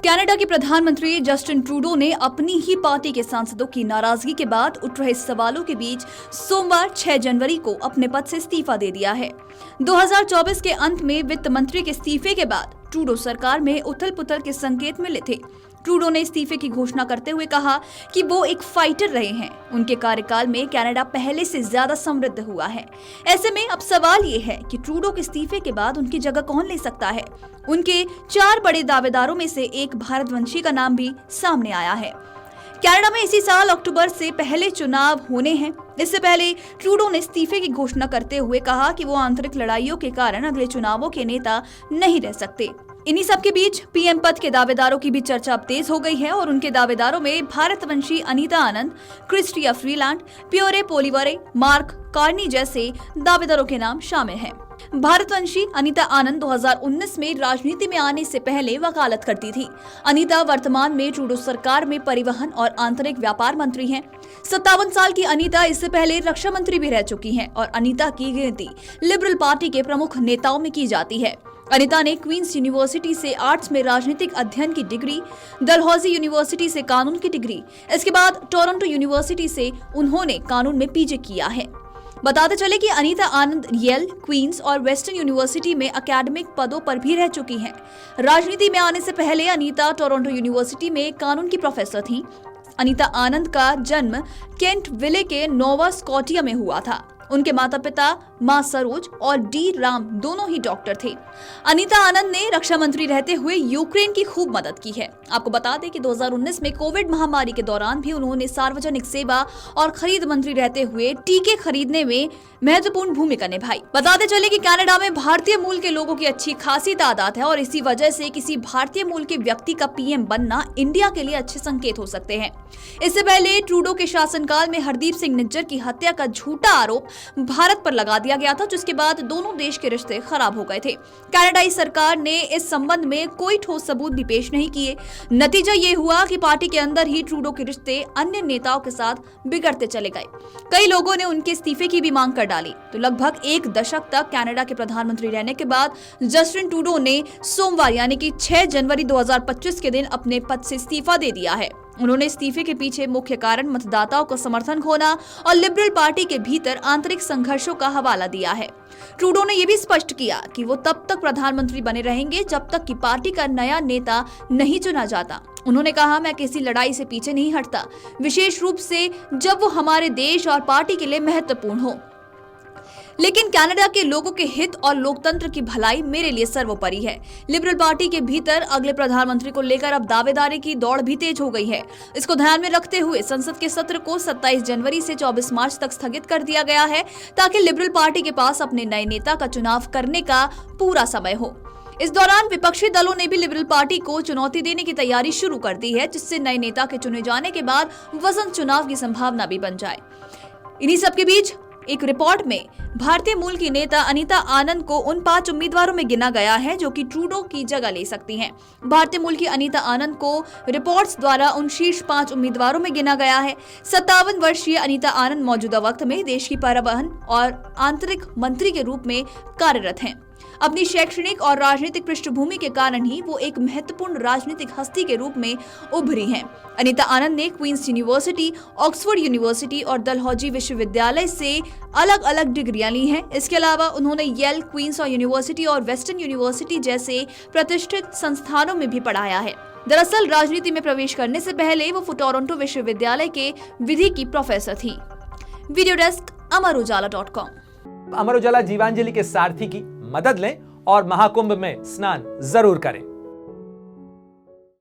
Canada के प्रधानमंत्री Justin Trudeau ने अपनी ही पार्टी के सांसदों की नाराजगी के बाद उठ रहे सवालों के बीच सोमवार 6 जनवरी को अपने पद से इस्तीफा दे दिया है। 2024 के अंत में वित्त मंत्री के इस्तीफे के बाद ट्रूडो सरकार में उथल-पुथल के संकेत मिले थे। ट्रूडो ने इस्तीफे की घोषणा करते हुए कहा कि वो एक फाइटर रहे हैं। उनके कार्यकाल में कनाडा पहले से ज्यादा समृद्ध हुआ है। ऐसे में अब सवाल ये है कि ट्रूडो के इस्तीफे के बाद उनकी जगह कौन ले सकता है। उनके 4 बड़े दावेदारों में से एक भारतवंशी का नाम भी सामने आया है। कनाडा में इसी साल अक्टूबर से पहले चुनाव होने हैं। इससे पहले ट्रूडो ने इस्तीफे की घोषणा करते हुए कहा कि वो आंतरिक लड़ाइयों के कारण अगले चुनावों के नेता नहीं रह सकते। इन्हीं सब के बीच पीएम पद के दावेदारों की भी चर्चा अब तेज हो गई है और उनके दावेदारों में भारतवंशी Anita Anand, Chrystia Freeland, Pierre Poilievre, Mark Carney जैसे दावेदारों के नाम शामिल हैं। भारतवंशी अनीता आनंद 2019 में राजनीति में आने से पहले वकालत करती थी। अनीता वर्तमान में ट्रूडो सरकार में परिवहन और आंतरिक व्यापार मंत्री हैं। 57 साल की अनीता इससे पहले रक्षा मंत्री भी रह चुकी हैं और अनीता की गिनती लिबरल पार्टी के प्रमुख नेताओं में की जाती है। अनीता ने क्वींस यूनिवर्सिटी से आर्ट्स में राजनीतिक अध्ययन की डिग्री, डलहौजी यूनिवर्सिटी से कानून की डिग्री, इसके बाद टोरंटो यूनिवर्सिटी से उन्होंने कानून में पीजी किया है। बताते चले कि अनीता आनंद येल, क्वींस और वेस्टर्न यूनिवर्सिटी में एकेडमिक पदों पर भी रह चुकी हैं। राजनीति में आने से पहले अनीता टोरंटो यूनिवर्सिटी में कानून की प्रोफेसर थी। अनीता आनंद का जन्म केंट विले के नोवा स्कॉटिया में हुआ था। उनके माता पिता मां सरोज और डी राम दोनों ही डॉक्टर थे। अनीता आनंद ने रक्षा मंत्री रहते हुए यूक्रेन की खूब मदद की है। आपको बता दें कि 2019 में कोविड महामारी के दौरान भी उन्होंने सार्वजनिक सेवा और खरीद मंत्री रहते हुए टीके खरीदने में महत्वपूर्ण भूमिका निभाई। बताते चले कि कनाडा में भारतीय मूल के लोगों की अच्छी खासी तादाद है और इसी वजह से किसी भारतीय मूल के व्यक्ति का पीएम बनना इंडिया के लिए अच्छे संकेत हो सकते हैं। इससे पहले ट्रूडो के शासनकाल में हरदीप सिंह निज्जर की हत्या का झूठा आरोप भारत पर लगा दिया गया था, जिसके बाद दोनों देश के रिश्ते खराब हो गए थे। कनाडाई सरकार ने इस संबंध में कोई ठोस सबूत भी पेश नहीं किए। नतीजा ये हुआ कि पार्टी के अंदर ही ट्रूडो के रिश्ते अन्य नेताओं के साथ बिगड़ते चले गए। कई लोगों ने उनके इस्तीफे की भी मांग कर डाली। तो लगभग 1 दशक तक कनाडा के प्रधानमंत्री रहने के बाद जस्टिन ट्रूडो ने सोमवार यानी कि 6 जनवरी 2025 के दिन अपने पद से इस्तीफा दे दिया है। उन्होंने इस्तीफे के पीछे मुख्य कारण मतदाताओं का समर्थन खोना और लिबरल पार्टी के भीतर आंतरिक संघर्षों का हवाला दिया है। ट्रूडो ने यह भी स्पष्ट किया कि वो तब तक प्रधानमंत्री बने रहेंगे जब तक कि पार्टी का नया नेता नहीं चुना जाता। उन्होंने कहा, मैं किसी लड़ाई से पीछे नहीं हटता, विशेष रूप से जब वो हमारे देश और पार्टी के लिए महत्वपूर्ण हो। लेकिन कनाडा के लोगों के हित और लोकतंत्र की भलाई मेरे लिए सर्वोपरि है। लिबरल पार्टी के भीतर अगले प्रधानमंत्री को लेकर अब दावेदारी की दौड़ भी तेज हो गई है। इसको ध्यान में रखते हुए संसद के सत्र को 27 जनवरी से 24 मार्च तक स्थगित कर दिया गया है, ताकि लिबरल पार्टी के पास अपने नए नेता का चुनाव करने का पूरा समय हो। इस दौरान विपक्षी दलों ने भी लिबरल पार्टी को चुनौती देने की तैयारी शुरू कर दी है, जिससे नए नेता के चुने जाने के बाद वसंत चुनाव की संभावना भी बन जाए। इन्हीं सबके बीच एक रिपोर्ट में भारतीय मूल की नेता अनीता आनंद को उन 5 उम्मीदवारों में गिना गया है जो कि ट्रूडो की जगह ले सकती हैं। भारतीय मूल की अनीता आनंद को रिपोर्ट्स द्वारा उन शीर्ष 5 उम्मीदवारों में गिना गया है। 57 वर्षीय अनीता आनंद मौजूदा वक्त में देश की परिवहन और आंतरिक मंत्री के रूप में कार्यरत हैं। अपनी शैक्षणिक और राजनीतिक पृष्ठभूमि के कारण ही वो एक महत्वपूर्ण राजनीतिक हस्ती के रूप में उभरी हैं। अनीता आनंद ने क्वींस यूनिवर्सिटी, ऑक्सफोर्ड यूनिवर्सिटी और डलहौजी विश्वविद्यालय से अलग अलग डिग्रियां ली हैं। इसके अलावा उन्होंने येल, क्वींस यूनिवर्सिटी और वेस्टर्न यूनिवर्सिटी जैसे प्रतिष्ठित संस्थानों में भी पढ़ाया है। दरअसल राजनीति में प्रवेश करने से पहले वो टोरंटो विश्वविद्यालय के विधि की प्रोफेसर थी। Video desk अमरउजाला.com। अमर उजाला जीवांजलि के सारथी की मदद लें और महाकुंभ में स्नान जरूर करें।